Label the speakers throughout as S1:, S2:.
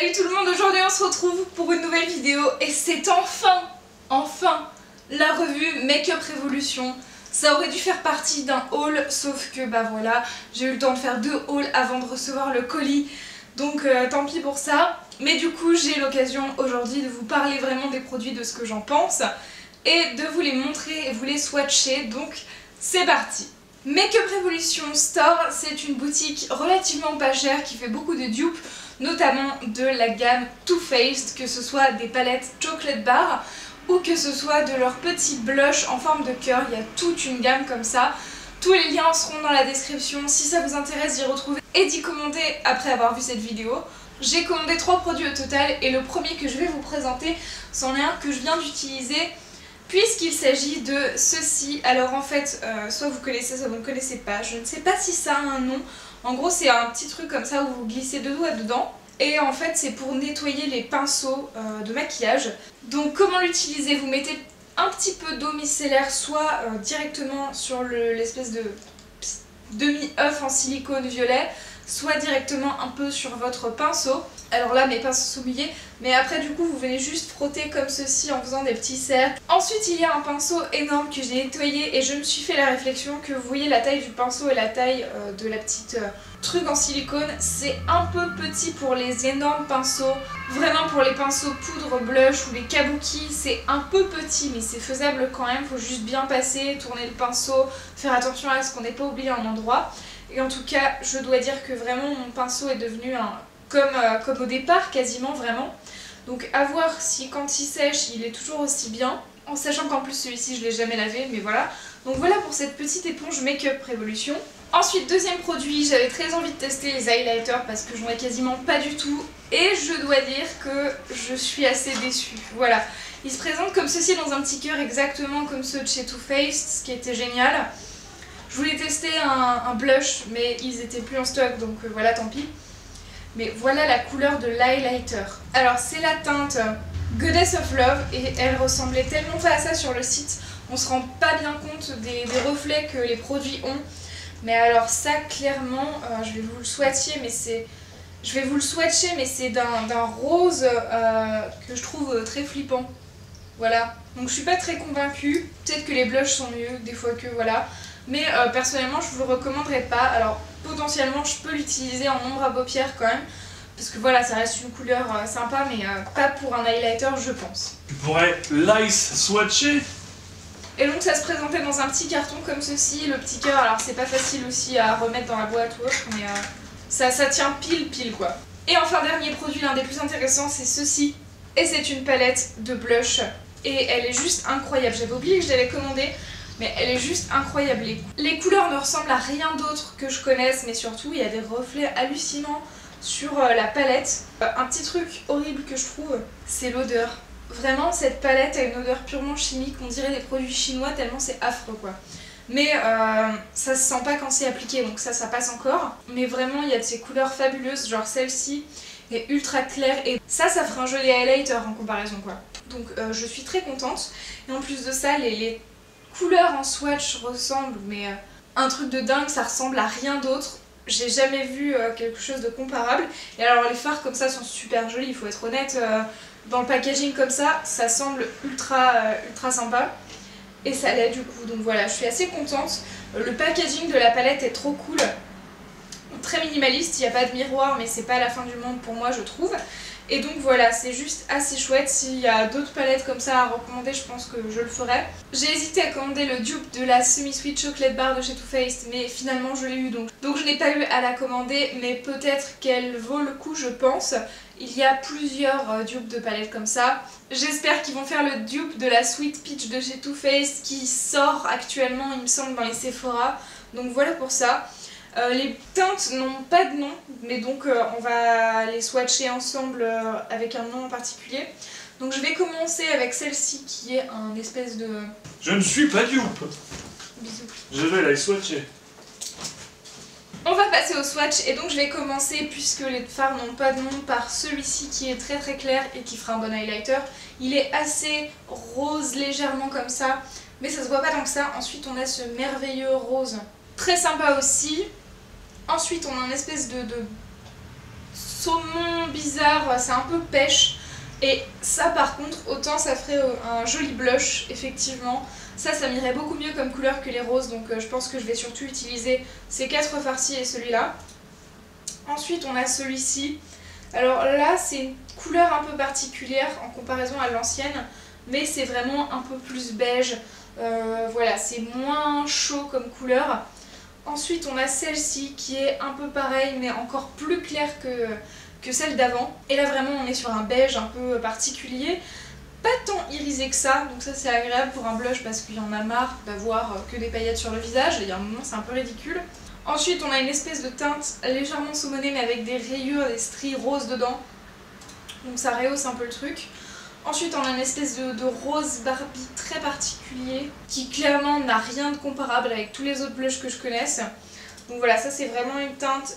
S1: Salut tout le monde, aujourd'hui on se retrouve pour une nouvelle vidéo et c'est enfin la revue Make Up Revolution. Ça aurait dû faire partie d'un haul, sauf que bah voilà, j'ai eu le temps de faire 2 hauls avant de recevoir le colis, donc tant pis pour ça. Mais du coup j'ai l'occasion aujourd'hui de vous parler vraiment des produits, de ce que j'en pense et de vous les montrer et vous les swatcher, donc c'est parti. Make Up Revolution Store, c'est une boutique relativement pas chère qui fait beaucoup de dupes, notamment de la gamme Too Faced, que ce soit des palettes Chocolate Bar ou que ce soit de leurs petits blushs en forme de cœur. Il y a toute une gamme comme ça. Tous les liens seront dans la description si ça vous intéresse d'y retrouver et d'y commenter après avoir vu cette vidéo. J'ai commandé 3 produits au total et le premier que je vais vous présenter, c'en est un que je viens d'utiliser puisqu'il s'agit de ceci. Alors en fait, soit vous connaissez, soit vous ne connaissez pas. Je ne sais pas si ça a un nom. En gros, c'est un petit truc comme ça où vous glissez 2 doigts dedans. Et en fait, c'est pour nettoyer les pinceaux de maquillage. Donc comment l'utiliser? Vous mettez un petit peu d'eau micellaire, soit directement sur l'espèce de demi-œuf en silicone violet, soit directement un peu sur votre pinceau. Alors là mes pinceaux sont mouillés, mais après du coup vous venez juste frotter comme ceci en faisant des petits cercles. Ensuite il y a un pinceau énorme que j'ai nettoyé et je me suis fait la réflexion que vous voyez la taille du pinceau et la taille de la petite truc en silicone, c'est un peu petit pour les énormes pinceaux. Vraiment pour les pinceaux poudre, blush ou les kabuki, c'est un peu petit mais c'est faisable quand même. Faut juste bien passer, tourner le pinceau, faire attention à ce qu'on n'ait pas oublié un endroit. Et en tout cas je dois dire que vraiment mon pinceau est devenu comme au départ quasiment vraiment. Donc à voir si quand il sèche il est toujours aussi bien, en sachant qu'en plus celui-ci je l'ai jamais lavé, mais voilà. Donc voilà pour cette petite éponge Make Up Revolution. Ensuite deuxième produit, j'avais très envie de tester les highlighters parce que j'en ai quasiment pas du tout et je dois dire que je suis assez déçue. Voilà, ils se présentent comme ceci dans un petit cœur exactement comme ceux de chez Too Faced, ce qui était génial. Je voulais tester un blush mais ils étaient plus en stock, donc voilà, tant pis. Mais voilà la couleur de l'highlighter. Alors c'est la teinte Goddess of Love et elle ressemblait tellement pas à ça sur le site. On se rend pas bien compte des reflets que les produits ont. Mais alors ça clairement, je vais vous le swatcher mais c'est... Je vais vous le swatcher mais c'est d'un rose que je trouve très flippant. Voilà. Donc je suis pas très convaincue. Peut-être que les blushs sont mieux, des fois que voilà. Mais personnellement je vous le recommanderais pas. Alors potentiellement je peux l'utiliser en ombre à paupières quand même, parce que voilà ça reste une couleur sympa, mais pas pour un highlighter je pense.
S2: Tu pourrais l'ice swatcher.
S1: Et donc ça se présentait dans un petit carton comme ceci, le petit cœur. Alors c'est pas facile aussi à remettre dans la boîte ou autre, mais ça tient pile quoi. Et enfin dernier produit, l'un des plus intéressants, c'est ceci. Et c'est une palette de blush et elle est juste incroyable. J'avais oublié que je l'avais commandée, mais elle est juste incroyable. Les couleurs ne ressemblent à rien d'autre que je connaisse, mais surtout il y a des reflets hallucinants sur la palette. Un petit truc horrible que je trouve, c'est l'odeur. Vraiment cette palette a une odeur purement chimique, on dirait des produits chinois tellement c'est affreux quoi. Mais ça se sent pas quand c'est appliqué, donc ça passe encore. Mais vraiment il y a de ces couleurs fabuleuses, genre celle-ci est ultra claire et ça ferait un joli highlighter en comparaison quoi. Donc je suis très contente. Et en plus de ça les couleurs en swatch ressemblent, mais un truc de dingue, ça ressemble à rien d'autre. J'ai jamais vu quelque chose de comparable. Et alors les fards comme ça sont super jolis, il faut être honnête. Dans le packaging comme ça semble ultra sympa. Et ça l'est du coup, donc voilà, je suis assez contente. Le packaging de la palette est trop cool. Très minimaliste, il n'y a pas de miroir, mais c'est pas la fin du monde pour moi je trouve. Et donc voilà, c'est juste assez chouette. S'il y a d'autres palettes comme ça à recommander, je pense que je le ferai. J'ai hésité à commander le dupe de la Semi-Sweet Chocolate Bar de chez Too Faced, mais finalement je l'ai eu, donc je n'ai pas eu à la commander, mais peut-être qu'elle vaut le coup je pense. Il y a plusieurs dupes de palettes comme ça. J'espère qu'ils vont faire le dupe de la Sweet Peach de chez Too Faced qui sort actuellement il me semble dans les Sephora. Donc voilà pour ça. Les teintes n'ont pas de nom, mais donc on va les swatcher ensemble avec un nom en particulier. Donc je vais commencer avec celle-ci qui est un espèce de...
S2: Je ne suis pas dupe.
S1: Bisous.
S2: Je vais la swatcher.
S1: On va passer au swatch et donc je vais commencer, puisque les fards n'ont pas de nom, par celui-ci qui est très clair et qui fera un bon highlighter. Il est assez rose légèrement comme ça, mais ça se voit pas tant que ça. Ensuite on a ce merveilleux rose, très sympa aussi. Ensuite on a une espèce de saumon bizarre, c'est un peu pêche. Et ça par contre, autant ça ferait un joli blush, effectivement. Ça m'irait beaucoup mieux comme couleur que les roses, donc je pense que je vais surtout utiliser ces 4 farcis et celui-là. Ensuite on a celui-ci. Alors là c'est une couleur un peu particulière en comparaison à l'ancienne, mais c'est vraiment un peu plus beige. Voilà, c'est moins chaud comme couleur. Ensuite on a celle-ci qui est un peu pareille mais encore plus claire que celle d'avant. Et là vraiment on est sur un beige un peu particulier. Pas tant irisé que ça, donc ça c'est agréable pour un blush parce qu'il y en a marre d'avoir que des paillettes sur le visage et il y a un moment c'est un peu ridicule. Ensuite on a une espèce de teinte légèrement saumonée mais avec des rayures, des stries roses dedans. Donc ça rehausse un peu le truc. Ensuite on a une espèce de rose Barbie très particulier qui clairement n'a rien de comparable avec tous les autres blushs que je connaisse. Donc voilà, ça c'est vraiment une teinte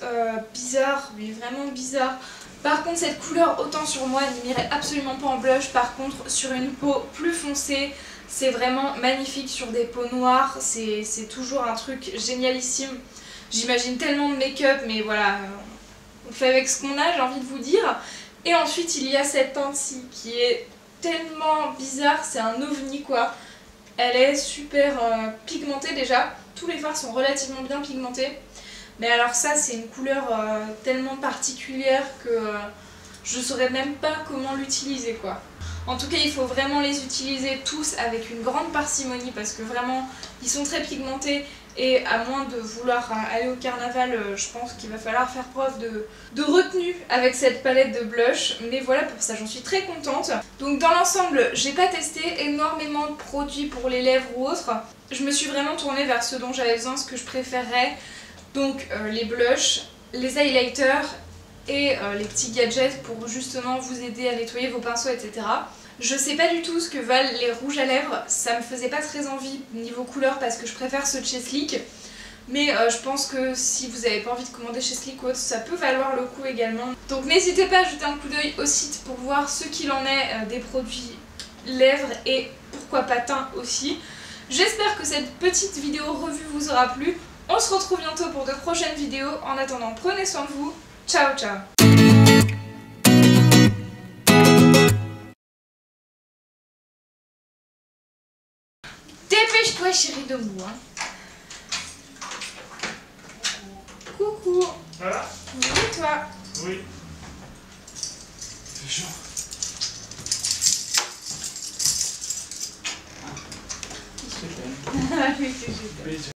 S1: bizarre, mais vraiment bizarre. Par contre cette couleur autant sur moi elle n'irait absolument pas en blush, par contre sur une peau plus foncée c'est vraiment magnifique, sur des peaux noires c'est toujours un truc génialissime. J'imagine tellement de make-up mais voilà, on fait avec ce qu'on a, j'ai envie de vous dire. Et ensuite il y a cette teinte-ci qui est tellement bizarre, c'est un ovni quoi. Elle est super pigmentée déjà, tous les fards sont relativement bien pigmentés. Mais alors ça c'est une couleur tellement particulière que je saurais même pas comment l'utiliser quoi. En tout cas il faut vraiment les utiliser tous avec une grande parcimonie parce que vraiment ils sont très pigmentés et à moins de vouloir aller au carnaval je pense qu'il va falloir faire preuve de retenue avec cette palette de blush. Mais voilà, pour ça j'en suis très contente. Donc dans l'ensemble j'ai pas testé énormément de produits pour les lèvres ou autres. Je me suis vraiment tournée vers ce dont j'avais besoin, ce que je préférais. Donc les blushs, les highlighters et les petits gadgets pour justement vous aider à nettoyer vos pinceaux, etc. Je sais pas du tout ce que valent les rouges à lèvres, ça me faisait pas très envie niveau couleur parce que je préfère ceux de chez Sleek. Mais je pense que si vous avez pas envie de commander chez Sleek ou autre, ça peut valoir le coup également. Donc n'hésitez pas à jeter un coup d'œil au site pour voir ce qu'il en est des produits lèvres et pourquoi pas teint aussi. J'espère que cette petite vidéo revue vous aura plu. On se retrouve bientôt pour de prochaines vidéos. En attendant, prenez soin de vous. Ciao, ciao. Dépêche-toi, chérie de moi. Coucou.
S2: Voilà.
S1: Oui, toi.
S2: Oui. C'est chaud.
S1: Je t'aime.